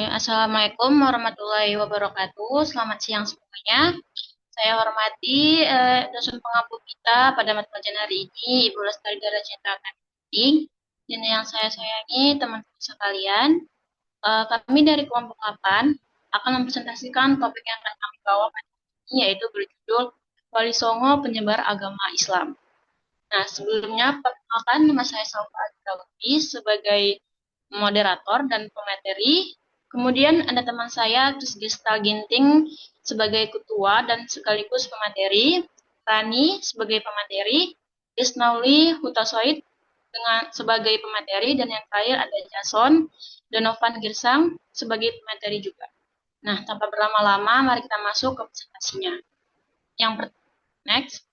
Assalamualaikum warahmatullahi wabarakatuh. Selamat siang semuanya. Saya hormati dosen pengampu kita pada mata pelajaran hari ini, Ibu Lestari Darajata Akanti. Dan yang saya sayangi teman-teman sekalian, kami dari kelompok 8 akan mempresentasikan topik yang akan kami bawa pada hari ini, yaitu berjudul Wali Songo Penyebar Agama Islam. Nah, sebelumnya perkenalkan nama saya Salva Agrawi sebagai moderator dan pemateri. Kemudian ada teman saya Trisgestal Ginting sebagai ketua dan sekaligus pemateri, Rani sebagai pemateri, Isnauli Hutasoid dengan sebagai pemateri, dan yang terakhir ada Jason Donovan Girsang sebagai pemateri juga. Nah, tanpa berlama-lama, mari kita masuk ke presentasinya. Next.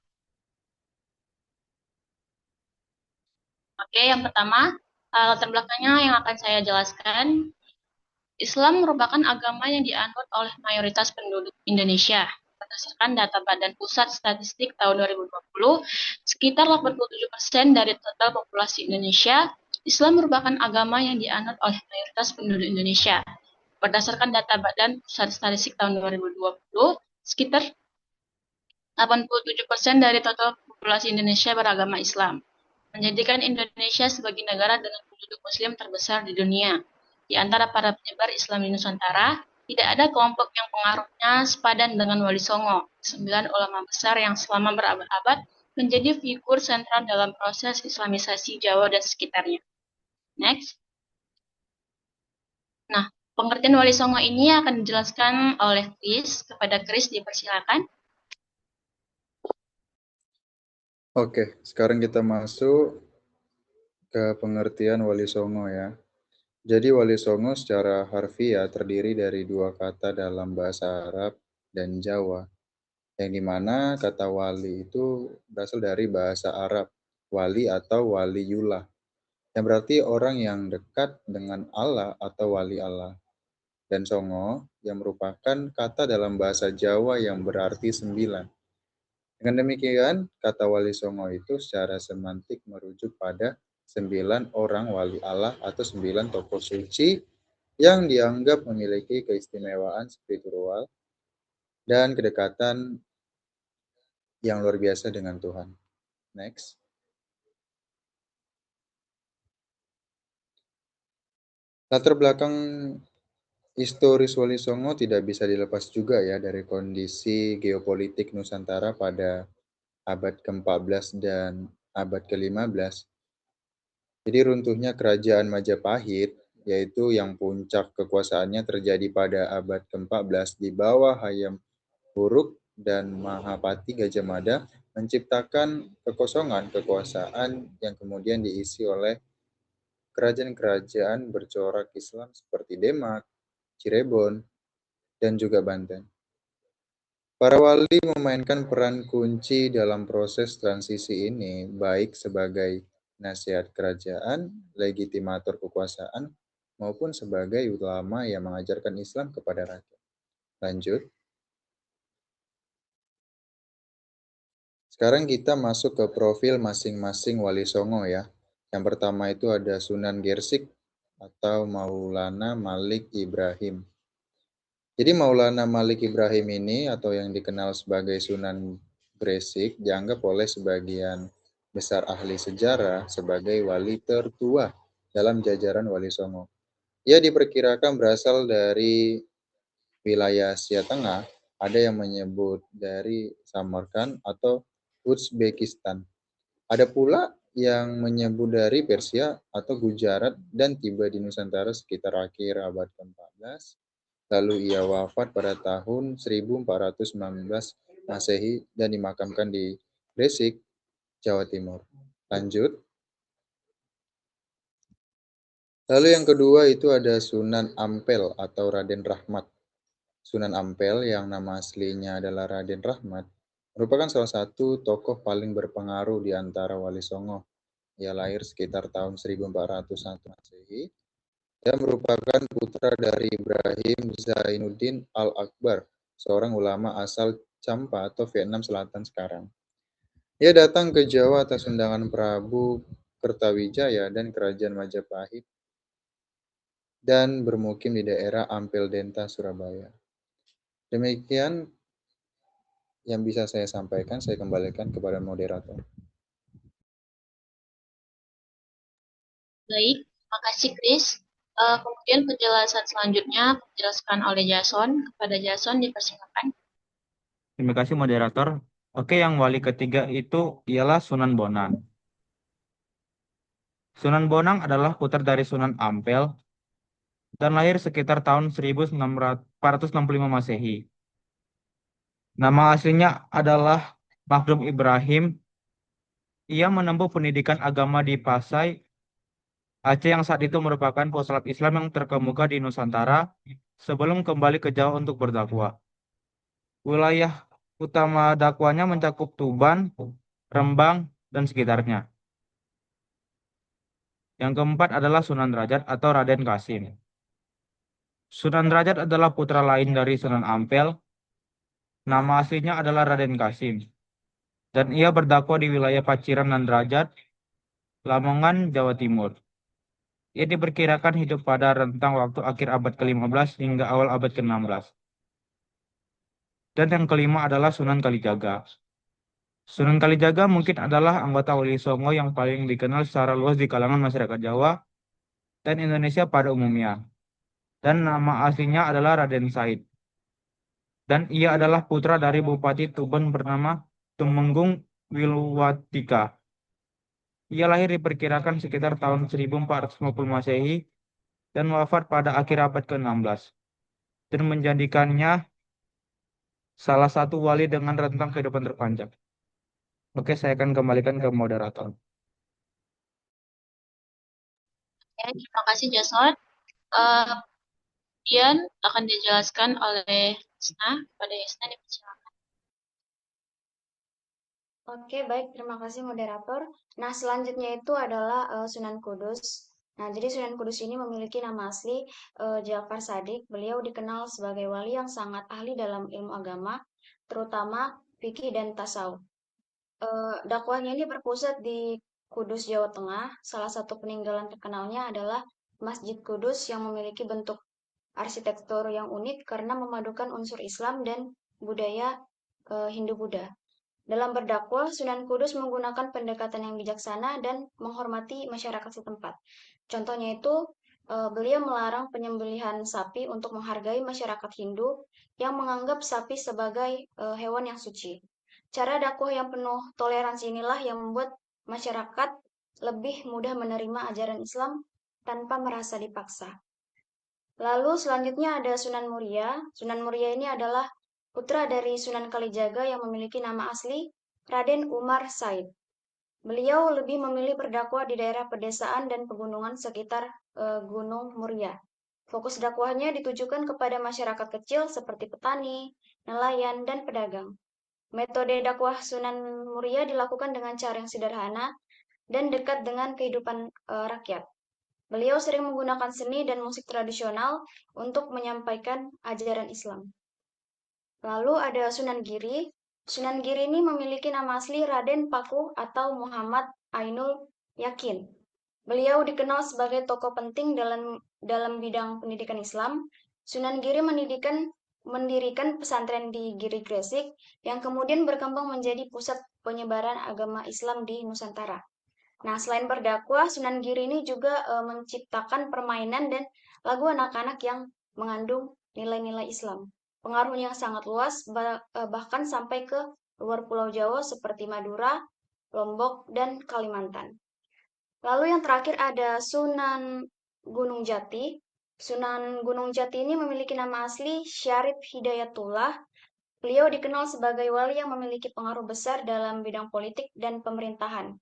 Oke, yang pertama, latar belakangnya yang akan saya jelaskan. Islam merupakan agama yang dianut oleh mayoritas penduduk Indonesia. Berdasarkan data Badan Pusat Statistik tahun 2020, sekitar 87% dari total populasi Indonesia, Islam merupakan agama yang dianut oleh mayoritas penduduk Indonesia. Berdasarkan data Badan Pusat Statistik tahun 2020, sekitar 87% dari total populasi Indonesia beragama Islam, menjadikan Indonesia sebagai negara dengan penduduk Muslim terbesar di dunia. Di antara para penyebar Islam di Nusantara, tidak ada kelompok yang pengaruhnya sepadan dengan Wali Songo, 9 ulama besar yang selama berabad-abad menjadi figur sentral dalam proses Islamisasi Jawa dan sekitarnya. Next. Nah, pengertian Wali Songo ini akan dijelaskan oleh Chris. Kepada Chris, dipersilakan. Oke, sekarang kita masuk ke pengertian Wali Songo ya. Jadi Wali Songo secara harfiah terdiri dari dua kata dalam bahasa Arab dan Jawa, yang dimana kata wali itu berasal dari bahasa Arab, wali atau waliyullah, yang berarti orang yang dekat dengan Allah atau wali Allah. Dan Songo yang merupakan kata dalam bahasa Jawa yang berarti 9. Dengan demikian, kata Wali Songo itu secara semantik merujuk pada 9 orang wali Allah atau 9 tokoh suci yang dianggap memiliki keistimewaan spiritual dan kedekatan yang luar biasa dengan Tuhan. Next. Latar belakang historis Wali Songo tidak bisa dilepas juga ya dari kondisi geopolitik Nusantara pada abad ke-14 dan abad ke-15. Jadi runtuhnya kerajaan Majapahit, yaitu yang puncak kekuasaannya terjadi pada abad ke-14 di bawah Hayam Wuruk dan Mahapati Gajah Mada, menciptakan kekosongan kekuasaan yang kemudian diisi oleh kerajaan-kerajaan bercorak Islam seperti Demak, Cirebon, dan juga Banten. Para wali memainkan peran kunci dalam proses transisi ini, baik sebagai nasihat kerajaan, legitimator kekuasaan, maupun sebagai ulama yang mengajarkan Islam kepada rakyat. Lanjut. Sekarang kita masuk ke profil masing-masing Wali Songo ya. Yang pertama itu ada Sunan Gersik atau Maulana Malik Ibrahim. Jadi Maulana Malik Ibrahim ini atau yang dikenal sebagai Sunan Gresik dianggap oleh sebagian besar ahli sejarah sebagai wali tertua dalam jajaran Wali Songo. Ia diperkirakan berasal dari wilayah Asia Tengah, ada yang menyebut dari Samarkand atau Uzbekistan. Ada pula yang menyebut dari Persia atau Gujarat dan tiba di Nusantara sekitar akhir abad ke-14. Lalu ia wafat pada tahun 1419 Masehi dan dimakamkan di Gresik, Jawa Timur. Lanjut. Lalu yang kedua itu ada Sunan Ampel atau Raden Rahmat. Sunan Ampel yang nama aslinya adalah Raden Rahmat merupakan salah satu tokoh paling berpengaruh di antara Wali Songo. Ia lahir sekitar tahun 1401 Masehi dan merupakan putra dari Ibrahim Zainuddin Al-Akbar, seorang ulama asal Champa atau Vietnam Selatan sekarang. Ia datang ke Jawa atas undangan Prabu Kertawijaya dan Kerajaan Majapahit dan bermukim di daerah Ampel Denta, Surabaya. Demikian yang bisa saya sampaikan, saya kembalikan kepada moderator. Baik, makasih Chris. Kemudian penjelasan selanjutnya dijelaskan oleh Jason. Kepada Jason dipersilakan. Terima kasih moderator. Oke, yang wali ketiga itu ialah Sunan Bonang. Sunan Bonang adalah putra dari Sunan Ampel dan lahir sekitar tahun 1465 Masehi. Nama aslinya adalah Maghdum Ibrahim. Ia menempuh pendidikan agama di Pasai, Aceh yang saat itu merupakan pusat Islam yang terkemuka di Nusantara sebelum kembali ke Jawa untuk berdakwah. Wilayah utama dakwahnya mencakup Tuban, Rembang, dan sekitarnya. Yang keempat adalah Sunan Derajat atau Raden Kasim. Sunan Derajat adalah putra lain dari Sunan Ampel. Nama aslinya adalah Raden Kasim. Dan ia berdakwah di wilayah Paciran dan Derajat, Lamongan, Jawa Timur. Ia diperkirakan hidup pada rentang waktu akhir abad ke-15 hingga awal abad ke-16. Dan yang kelima adalah Sunan Kalijaga. Sunan Kalijaga mungkin adalah anggota Wali Songo yang paling dikenal secara luas di kalangan masyarakat Jawa dan Indonesia pada umumnya. Dan nama aslinya adalah Raden Said. Dan ia adalah putra dari Bupati Tuban bernama Tumenggung Wilwatika. Ia lahir diperkirakan sekitar tahun 1450 Masehi dan wafat pada akhir abad ke-16 dan menjadikannya salah satu wali dengan rentang kehidupan terpanjang. Oke, saya akan kembalikan ke moderator. Ya, terima kasih Jason. Kemudian akan dijelaskan oleh Yasna. Pada Yasna dipersilakan. Oke, baik. Terima kasih moderator. Nah, selanjutnya itu adalah Sunan Kudus. Nah, jadi Sunan Kudus ini memiliki nama asli Ja'far Shadiq. Beliau dikenal sebagai wali yang sangat ahli dalam ilmu agama, terutama fikih dan tasawuf. Dakwahnya ini berpusat di Kudus, Jawa Tengah. Salah satu peninggalan terkenalnya adalah Masjid Kudus yang memiliki bentuk arsitektur yang unik karena memadukan unsur Islam dan budaya Hindu-Buddha. Dalam berdakwah, Sunan Kudus menggunakan pendekatan yang bijaksana dan menghormati masyarakat setempat. Contohnya itu, beliau melarang penyembelihan sapi untuk menghargai masyarakat Hindu yang menganggap sapi sebagai hewan yang suci. Cara dakwah yang penuh toleransi inilah yang membuat masyarakat lebih mudah menerima ajaran Islam tanpa merasa dipaksa. Lalu selanjutnya ada Sunan Muria. Sunan Muria ini adalah putra dari Sunan Kalijaga yang memiliki nama asli Raden Umar Said. Beliau lebih memilih berdakwah di daerah pedesaan dan pegunungan sekitar Gunung Muria. Fokus dakwahnya ditujukan kepada masyarakat kecil seperti petani, nelayan, dan pedagang. Metode dakwah Sunan Muria dilakukan dengan cara yang sederhana dan dekat dengan kehidupan rakyat. Beliau sering menggunakan seni dan musik tradisional untuk menyampaikan ajaran Islam. Lalu ada Sunan Giri. Sunan Giri ini memiliki nama asli Raden Paku atau Muhammad Ainul Yakin. Beliau dikenal sebagai tokoh penting dalam bidang pendidikan Islam. Sunan Giri mendirikan pesantren di Giri Gresik yang kemudian berkembang menjadi pusat penyebaran agama Islam di Nusantara. Nah, selain berdakwah, Sunan Giri ini juga menciptakan permainan dan lagu anak-anak yang mengandung nilai-nilai Islam. Pengaruhnya yang sangat luas, bahkan sampai ke luar Pulau Jawa seperti Madura, Lombok, dan Kalimantan. Lalu yang terakhir ada Sunan Gunung Jati. Sunan Gunung Jati ini memiliki nama asli Syarif Hidayatullah. Beliau dikenal sebagai wali yang memiliki pengaruh besar dalam bidang politik dan pemerintahan.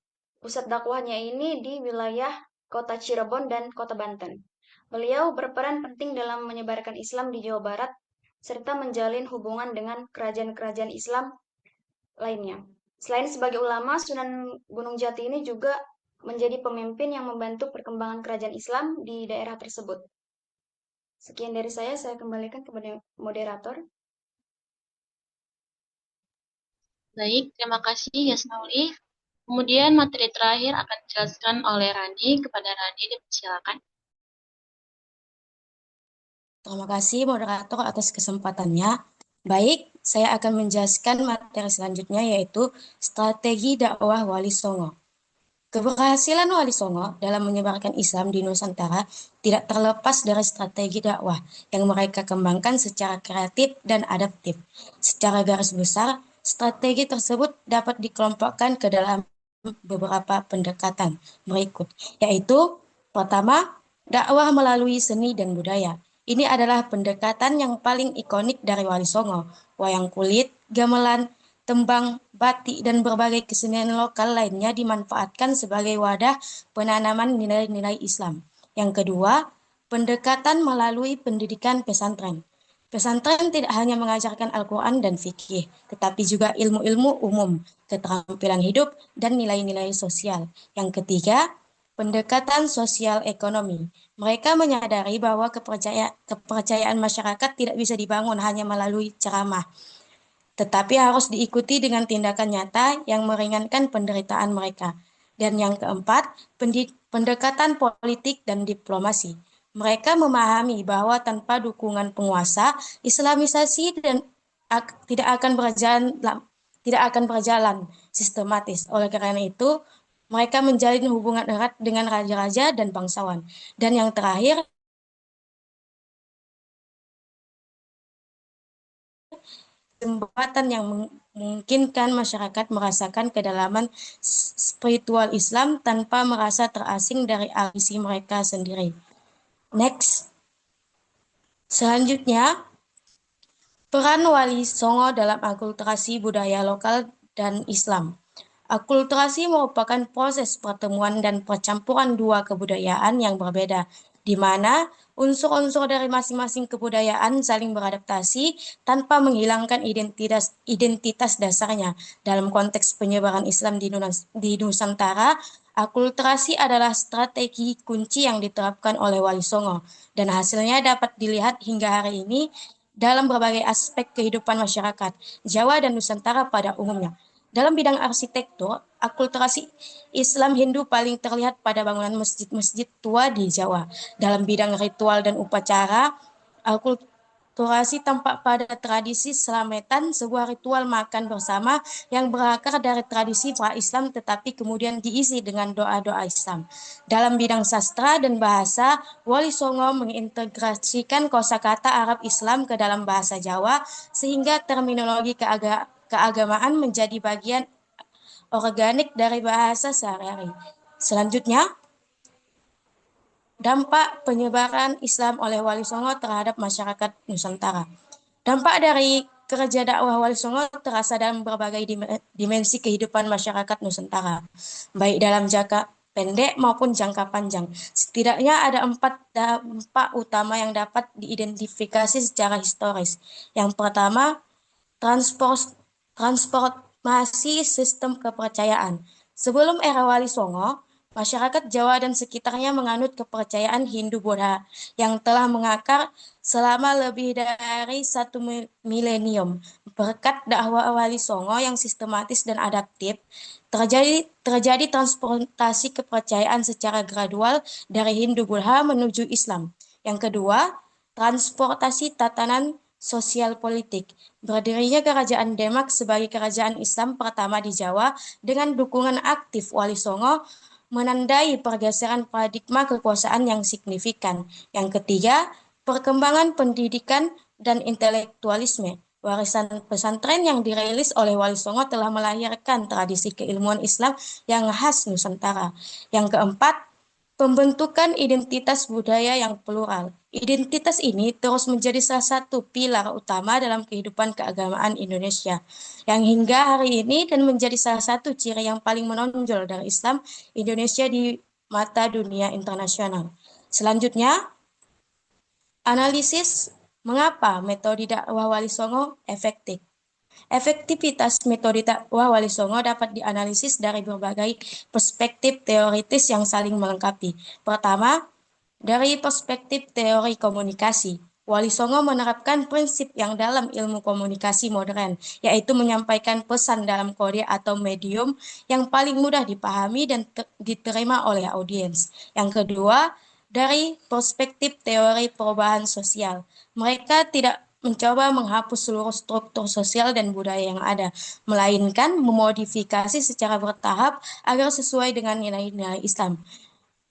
Pusat dakwahnya ini di wilayah kota Cirebon dan kota Banten. Beliau berperan penting dalam menyebarkan Islam di Jawa Barat, serta menjalin hubungan dengan kerajaan-kerajaan Islam lainnya. Selain sebagai ulama, Sunan Gunung Jati ini juga menjadi pemimpin yang membantu perkembangan kerajaan Islam di daerah tersebut. Sekian dari saya kembalikan kepada moderator. Baik, terima kasih Yasnauli. Kemudian materi terakhir akan dijelaskan oleh Rani. Kepada Rani dipersilakan. Terima kasih moderator atas kesempatannya. Baik, saya akan menjelaskan materi selanjutnya yaitu strategi dakwah Wali Songo. Keberhasilan Wali Songo dalam menyebarkan Islam di Nusantara tidak terlepas dari strategi dakwah yang mereka kembangkan secara kreatif dan adaptif. Secara garis besar, strategi tersebut dapat dikelompokkan ke dalam beberapa pendekatan berikut, yaitu pertama, dakwah melalui seni dan budaya. Ini adalah pendekatan yang paling ikonik dari Wali Songo. Wayang kulit, gamelan, tembang, batik, dan berbagai kesenian lokal lainnya dimanfaatkan sebagai wadah penanaman nilai-nilai Islam. Yang kedua, pendekatan melalui pendidikan pesantren. Pesantren tidak hanya mengajarkan Al-Quran dan fikih, tetapi juga ilmu-ilmu umum, keterampilan hidup, dan nilai-nilai sosial. Yang ketiga, pendekatan sosial ekonomi. Mereka menyadari bahwa kepercayaan masyarakat tidak bisa dibangun hanya melalui ceramah, tetapi harus diikuti dengan tindakan nyata yang meringankan penderitaan mereka. Dan yang keempat, pendekatan politik dan diplomasi. Mereka memahami bahwa tanpa dukungan penguasa, Islamisasi tidak akan berjalan sistematis. Oleh karena itu, mereka menjalin hubungan erat dengan raja-raja dan bangsawan. Dan yang terakhir, jembatan yang memungkinkan masyarakat merasakan kedalaman spiritual Islam tanpa merasa terasing dari arti mereka sendiri. Next. Selanjutnya, peran Wali Songo dalam akulturasi budaya lokal dan Islam. Akulturasi merupakan proses pertemuan dan percampuran dua kebudayaan yang berbeda, di mana unsur-unsur dari masing-masing kebudayaan saling beradaptasi tanpa menghilangkan identitas dasarnya. Dalam konteks penyebaran Islam di Nusantara, akulturasi adalah strategi kunci yang diterapkan oleh Wali Songo, dan hasilnya dapat dilihat hingga hari ini dalam berbagai aspek kehidupan masyarakat Jawa dan Nusantara pada umumnya. Dalam bidang arsitektur, akulturasi Islam Hindu paling terlihat pada bangunan masjid-masjid tua di Jawa. Dalam bidang ritual dan upacara, akulturasi tampak pada tradisi Slametan, sebuah ritual makan bersama yang berakar dari tradisi pra-Islam tetapi kemudian diisi dengan doa-doa Islam. Dalam bidang sastra dan bahasa, Wali Songo mengintegrasikan kosakata Arab Islam ke dalam bahasa Jawa sehingga terminologi keagamaan menjadi bagian organik dari bahasa sehari-hari. Selanjutnya, dampak penyebaran Islam oleh Wali Songo terhadap masyarakat Nusantara. Dampak dari kerja dakwah Wali Songo terasa dalam berbagai dimensi kehidupan masyarakat Nusantara, baik dalam jangka pendek maupun jangka panjang. Setidaknya ada 4 dampak utama yang dapat diidentifikasi secara historis. Yang pertama, transformasi sistem kepercayaan. Sebelum era Wali Songo, masyarakat Jawa dan sekitarnya menganut kepercayaan Hindu-Buddha yang telah mengakar selama lebih dari 1 milenium. Berkat dakwah Wali Songo yang sistematis dan adaptif, terjadi transformasi kepercayaan secara gradual dari Hindu-Buddha menuju Islam. Yang kedua, transportasi tatanan sosial politik. Berdirinya Kerajaan Demak sebagai kerajaan Islam pertama di Jawa dengan dukungan aktif Wali Songo menandai pergeseran paradigma kekuasaan yang signifikan. Yang ketiga, perkembangan pendidikan dan intelektualisme. Warisan pesantren yang dirilis oleh Wali Songo telah melahirkan tradisi keilmuan Islam yang khas Nusantara. Yang keempat, pembentukan identitas budaya yang plural. Identitas ini terus menjadi salah satu pilar utama dalam kehidupan keagamaan Indonesia, yang hingga hari ini dan menjadi salah satu ciri yang paling menonjol dari Islam Indonesia di mata dunia internasional. Selanjutnya, analisis mengapa metode dakwah Wali Songo efektif. Efektivitas metode dakwah Wali Songo dapat dianalisis dari berbagai perspektif teoritis yang saling melengkapi. Pertama, dari perspektif teori komunikasi, Wali Songo menerapkan prinsip yang dalam ilmu komunikasi modern, yaitu menyampaikan pesan dalam kode atau medium yang paling mudah dipahami dan diterima oleh audiens. Yang kedua, dari perspektif teori perubahan sosial. Mereka tidak mencoba menghapus seluruh struktur sosial dan budaya yang ada, melainkan memodifikasi secara bertahap agar sesuai dengan nilai-nilai Islam.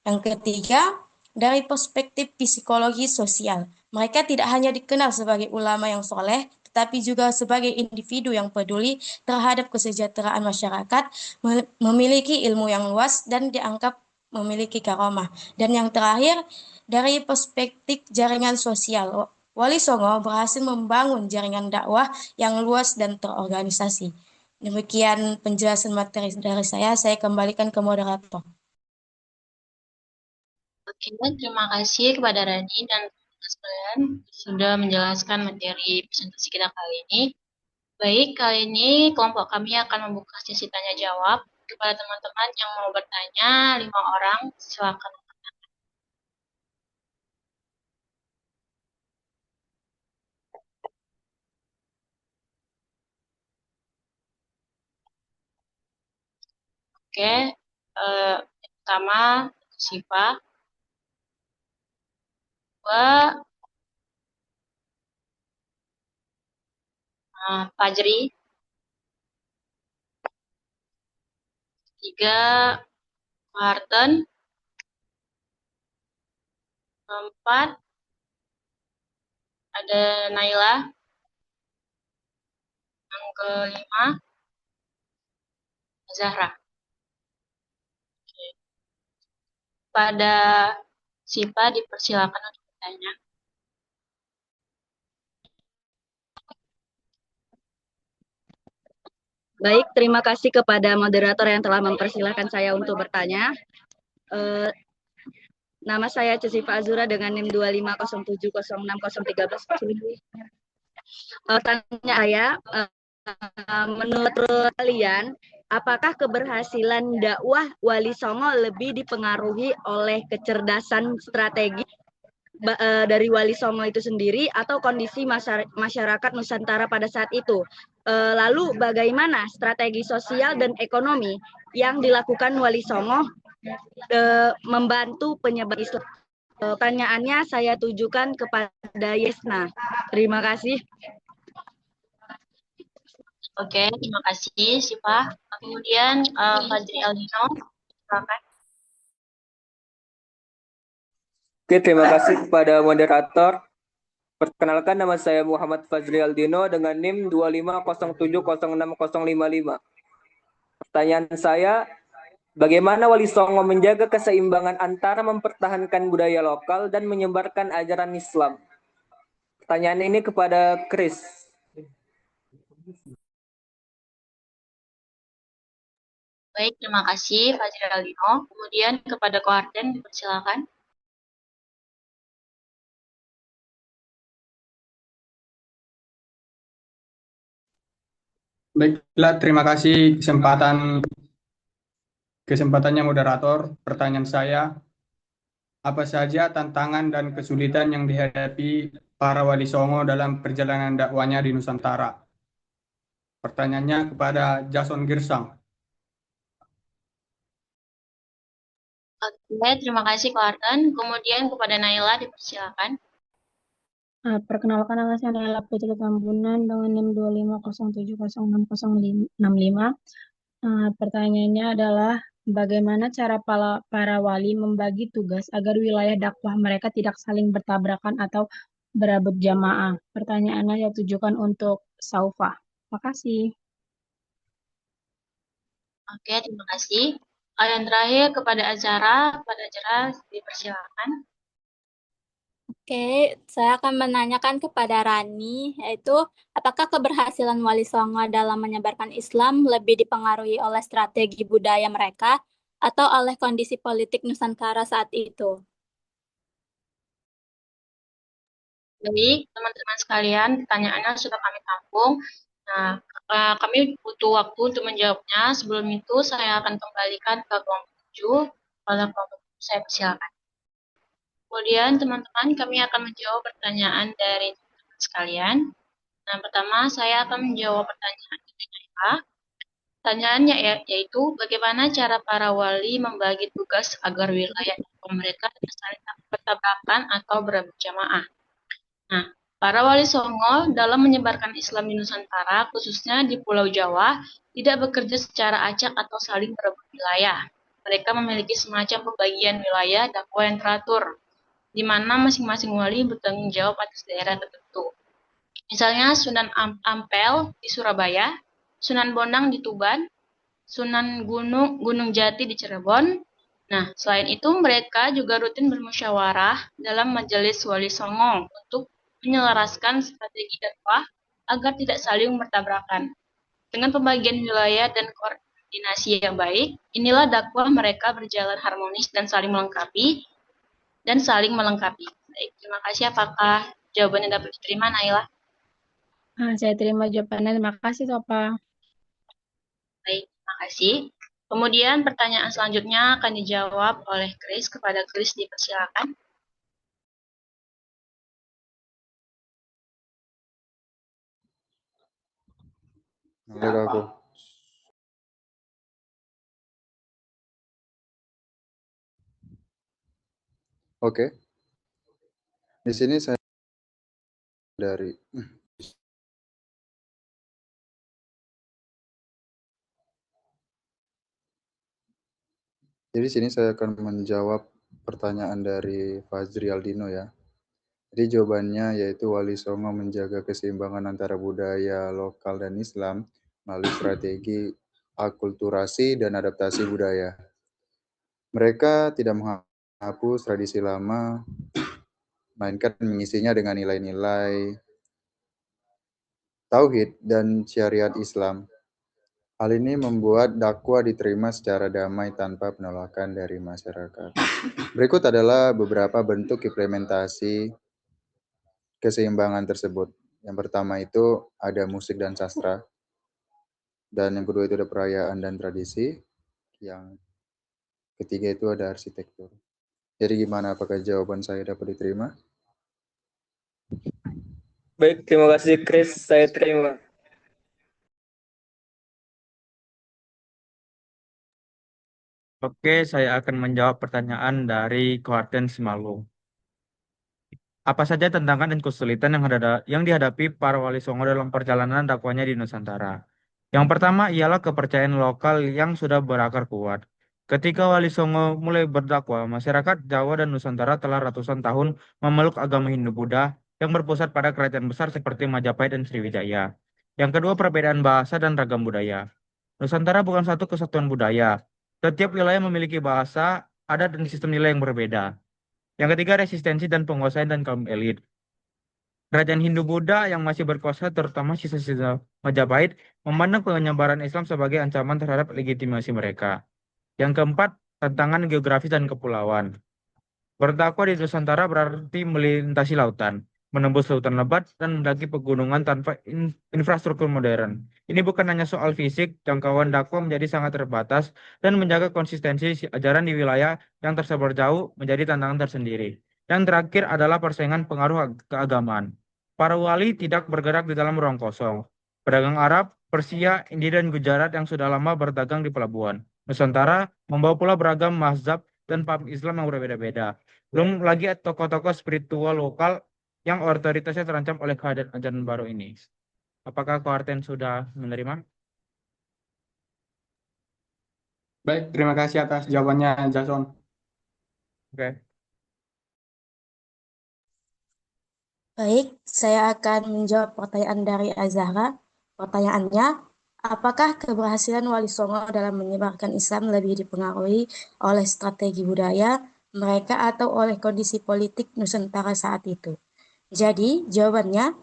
Yang ketiga, dari perspektif psikologi sosial, mereka tidak hanya dikenal sebagai ulama yang soleh, tetapi juga sebagai individu yang peduli terhadap kesejahteraan masyarakat, memiliki ilmu yang luas, dan dianggap memiliki karomah. Dan yang terakhir, dari perspektif jaringan sosial, Wali Songo berhasil membangun jaringan dakwah yang luas dan terorganisasi. Demikian penjelasan materi dari saya kembalikan ke moderator. Oke, terima kasih kepada Rani dan teman-teman sekalian sudah menjelaskan materi presentasi kita kali ini. Baik, kali ini kelompok kami akan membuka sesi tanya jawab kepada teman-teman yang mau bertanya, 5 orang, silakan. Oke, yang pertama Siva, dua Fajri, tiga Harten, keempat ada Naila, yang kelima Zahra. Oke. Pada Siva dipersilakan untuk bertanya. Baik, terima kasih kepada moderator yang telah mempersilahkan saya untuk bertanya. Nama saya Cesifa Azura dengan NIM 2507060313. Tanya saya, menurut kalian, apakah keberhasilan dakwah Wali Songo lebih dipengaruhi oleh kecerdasan strategi dari Wali Songo itu sendiri atau kondisi masyarakat Nusantara pada saat itu? Lalu bagaimana strategi sosial dan ekonomi yang dilakukan Wali Songo membantu penyebar Islam? Pertanyaannya saya tujukan kepada Yesna. Terima kasih. Oke, terima kasih Siva. Kemudian Fajri Aldino, silakan. Oke, terima kasih kepada moderator. Perkenalkan, nama saya Muhammad Fajri Aldino dengan NIM 2507060055. Pertanyaan saya, bagaimana Wali Songo menjaga keseimbangan antara mempertahankan budaya lokal dan menyebarkan ajaran Islam? Pertanyaan ini kepada Chris. Baik, terima kasih Fajri Aldino. Kemudian kepada Koarden, dipersilakan. Baiklah, terima kasih kesempatannya moderator. Pertanyaan saya, apa saja tantangan dan kesulitan yang dihadapi para Wali Songo dalam perjalanan dakwanya di Nusantara? Pertanyaannya kepada Jason Girsang. Oke, terima kasih Koarden. Kemudian kepada Naila, dipersilakan. Perkenalkan, nama saya Naila Putri Tambunan dengan NIM 2507060065. Pertanyaannya adalah bagaimana cara para wali membagi tugas agar wilayah dakwah mereka tidak saling bertabrakan atau berebut jamaah? Pertanyaannya ditujukan untuk Saufa. Makasih. Oke, terima kasih. Yang terakhir kepada Azara, dipersilakan. Oke, saya akan menanyakan kepada Rani, yaitu apakah keberhasilan Wali Songo dalam menyebarkan Islam lebih dipengaruhi oleh strategi budaya mereka atau oleh kondisi politik Nusantara saat itu? Baik, teman-teman sekalian, pertanyaannya sudah kami tampung. Nah, kami butuh waktu untuk menjawabnya. Sebelum itu, saya akan kembalikan ke kelompok 7. Pada kelompok 7, saya persilakan. Kemudian, teman-teman, kami akan menjawab pertanyaan dari teman-teman sekalian. Nah, pertama, saya akan menjawab pertanyaan dari Naila. Pertanyaannya yaitu bagaimana cara para wali membagi tugas agar wilayah dakwah mereka tidak saling bertabrakan atau berebut jamaah. Nah, para wali songo dalam menyebarkan Islam di Nusantara, khususnya di Pulau Jawa, tidak bekerja secara acak atau saling berebut wilayah. Mereka memiliki semacam pembagian wilayah dakwah yang teratur, di mana masing-masing wali bertanggung jawab atas daerah tertentu. Misalnya Sunan Ampel di Surabaya, Sunan Bonang di Tuban, Sunan Gunung Jati di Cirebon. Nah, selain itu mereka juga rutin bermusyawarah dalam Majelis Wali Songo untuk menyelaraskan strategi dakwah agar tidak saling bertabrakan. Dengan pembagian wilayah dan koordinasi yang baik, inilah dakwah mereka berjalan harmonis dan saling melengkapi. Baik, terima kasih. Apakah jawabannya dapat diterima, Naila? Saya terima jawabannya. Terima kasih, Sopa. Baik, terima kasih. Kemudian pertanyaan selanjutnya akan dijawab oleh Chris. Kepada Chris dipersilakan. Oleh aku. Oke. Di sini saya dari Jadi sini saya akan menjawab pertanyaan dari Fazri Aldino ya. Jadi jawabannya yaitu Wali Songo menjaga keseimbangan antara budaya lokal dan Islam melalui strategi akulturasi dan adaptasi budaya. Mereka tidak menghapus tradisi lama, melainkan mengisinya dengan nilai-nilai tauhid dan syariat Islam. Hal ini membuat dakwah diterima secara damai tanpa penolakan dari masyarakat. Berikut adalah beberapa bentuk implementasi keseimbangan tersebut. Yang pertama itu ada musik dan sastra. Dan yang kedua itu ada perayaan dan tradisi. Yang ketiga itu ada arsitektur. Jadi gimana, apakah jawaban saya dapat diterima? Baik, terima kasih Chris, saya terima. Oke, saya akan menjawab pertanyaan dari Koarten Simalung. Apa saja tantangan dan kesulitan yang dihadapi para wali songo dalam perjalanan dakwahnya di Nusantara? Yang pertama ialah kepercayaan lokal yang sudah berakar kuat. Ketika wali songo mulai berdakwah, masyarakat Jawa dan Nusantara telah ratusan tahun memeluk agama Hindu-Buddha yang berpusat pada kerajaan besar seperti Majapahit dan Sriwijaya. Yang kedua, perbedaan bahasa dan ragam budaya. Nusantara bukan satu kesatuan budaya. Setiap wilayah memiliki bahasa, adat, dan sistem nilai yang berbeda. Yang ketiga, resistensi dan penguasaan dan kaum elit. Kerajaan Hindu-Buddha yang masih berkuasa, terutama sisa-sisa Majapahit, memandang penyebaran Islam sebagai ancaman terhadap legitimasi mereka. Yang keempat, tantangan geografis dan kepulauan. Berdakwah di Nusantara berarti melintasi lautan, menembus lautan lebat, dan mendaki pegunungan tanpa infrastruktur modern. Ini bukan hanya soal fisik, jangkauan dakwah menjadi sangat terbatas, dan menjaga konsistensi ajaran di wilayah yang tersebar jauh menjadi tantangan tersendiri. Yang terakhir adalah persaingan pengaruh keagamaan. Para wali tidak bergerak di dalam ruang kosong. Pedagang Arab, Persia, India, dan Gujarat yang sudah lama berdagang di pelabuhan Nusantara membawa pula beragam mazhab dan paham Islam yang berbeda-beda. Belum lagi tokoh-tokoh spiritual lokal yang otoritasnya terancam oleh kehadiran ajaran baru ini. Apakah Koarten sudah menerima? Baik, terima kasih atas jawabannya, Jason. Oke. Baik, saya akan menjawab pertanyaan dari Azahra. Pertanyaannya, apakah keberhasilan Wali Songo dalam menyebarkan Islam lebih dipengaruhi oleh strategi budaya mereka atau oleh kondisi politik Nusantara saat itu? Jadi, jawabannya,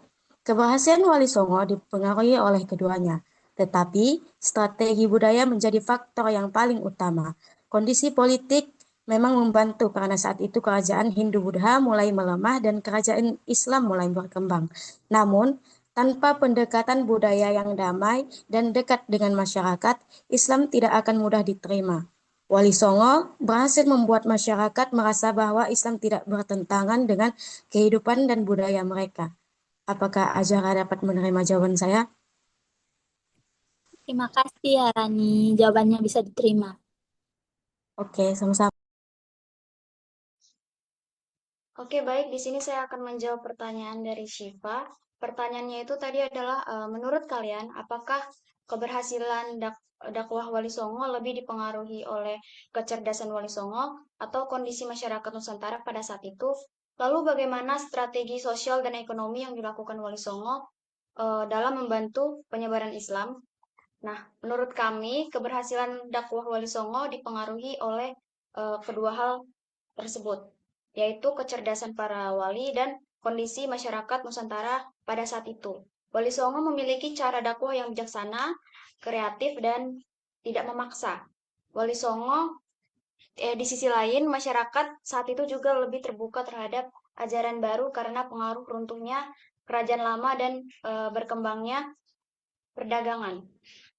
keberhasilan Wali Songo dipengaruhi oleh keduanya. Tetapi, strategi budaya menjadi faktor yang paling utama. Kondisi politik memang membantu karena saat itu kerajaan Hindu-Buddha mulai melemah dan kerajaan Islam mulai berkembang. Namun, tanpa pendekatan budaya yang damai dan dekat dengan masyarakat, Islam tidak akan mudah diterima. Wali Songo berhasil membuat masyarakat merasa bahwa Islam tidak bertentangan dengan kehidupan dan budaya mereka. Apakah Azahra dapat menerima jawaban saya? Terima kasih ya Rani, jawabannya bisa diterima. Oke, sama-sama. Oke, baik. Di sini saya akan menjawab pertanyaan dari Syifa. Pertanyaannya itu tadi adalah, menurut kalian, apakah keberhasilan dakwah Wali Songo lebih dipengaruhi oleh kecerdasan Wali Songo atau kondisi masyarakat Nusantara pada saat itu? Lalu bagaimana strategi sosial dan ekonomi yang dilakukan Wali Songo dalam membantu penyebaran Islam? Nah, menurut kami, keberhasilan dakwah Wali Songo dipengaruhi oleh kedua hal tersebut, yaitu kecerdasan para wali dan kondisi masyarakat Nusantara pada saat itu. Wali Songo memiliki cara dakwah yang bijaksana, kreatif, dan tidak memaksa. Wali Songo, di sisi lain, masyarakat saat itu juga lebih terbuka terhadap ajaran baru karena pengaruh runtuhnya kerajaan lama dan berkembangnya perdagangan.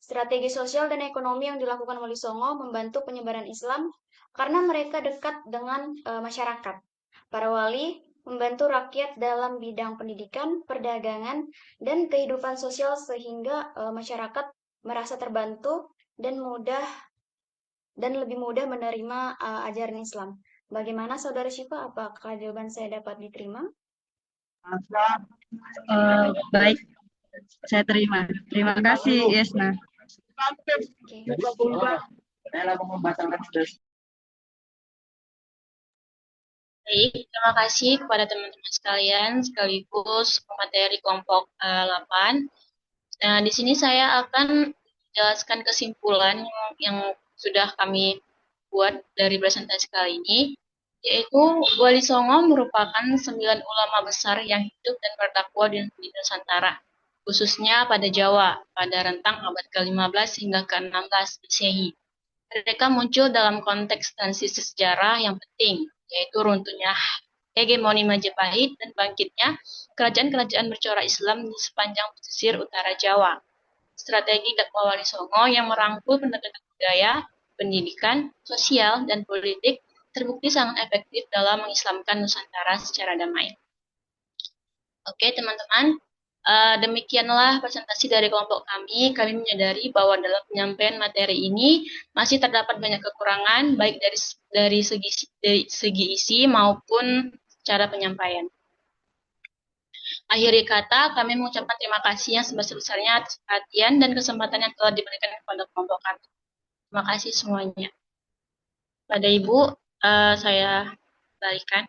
Strategi sosial dan ekonomi yang dilakukan Wali Songo membantu penyebaran Islam karena mereka dekat dengan masyarakat. Para wali membantu rakyat dalam bidang pendidikan, perdagangan, dan kehidupan sosial sehingga masyarakat merasa terbantu dan lebih mudah menerima ajaran Islam. Bagaimana Saudara Syifa? Apakah jawaban saya dapat diterima? Baik, saya terima. Terima kasih, Yesna. Baik, terima kasih kepada teman-teman sekalian sekaligus pemateri kelompok 8. Nah, di sini saya akan menjelaskan kesimpulan yang sudah kami buat dari presentasi kali ini, yaitu Wali Songo merupakan 9 ulama besar yang hidup dan berdakwah di Nusantara, khususnya pada Jawa, pada rentang abad ke-15 hingga ke-16 Masehi. Mereka muncul dalam konteks transisi sejarah yang penting, yaitu runtuhnya hegemoni Majapahit dan bangkitnya kerajaan-kerajaan bercorak Islam di sepanjang pesisir utara Jawa. Strategi dakwah Wali Songo yang merangkul pendekatan budaya, pendidikan, sosial, dan politik terbukti sangat efektif dalam mengislamkan Nusantara secara damai. Oke, teman-teman. Demikianlah presentasi dari kelompok kami. Kami menyadari bahwa dalam penyampaian materi ini masih terdapat banyak kekurangan, baik dari segi isi maupun cara penyampaian. Akhir kata, kami mengucapkan terima kasih yang sebesar-besarnya atas perhatian dan kesempatan yang telah diberikan kepada kelompok kami. Terima kasih semuanya. Pada Ibu, saya balikan.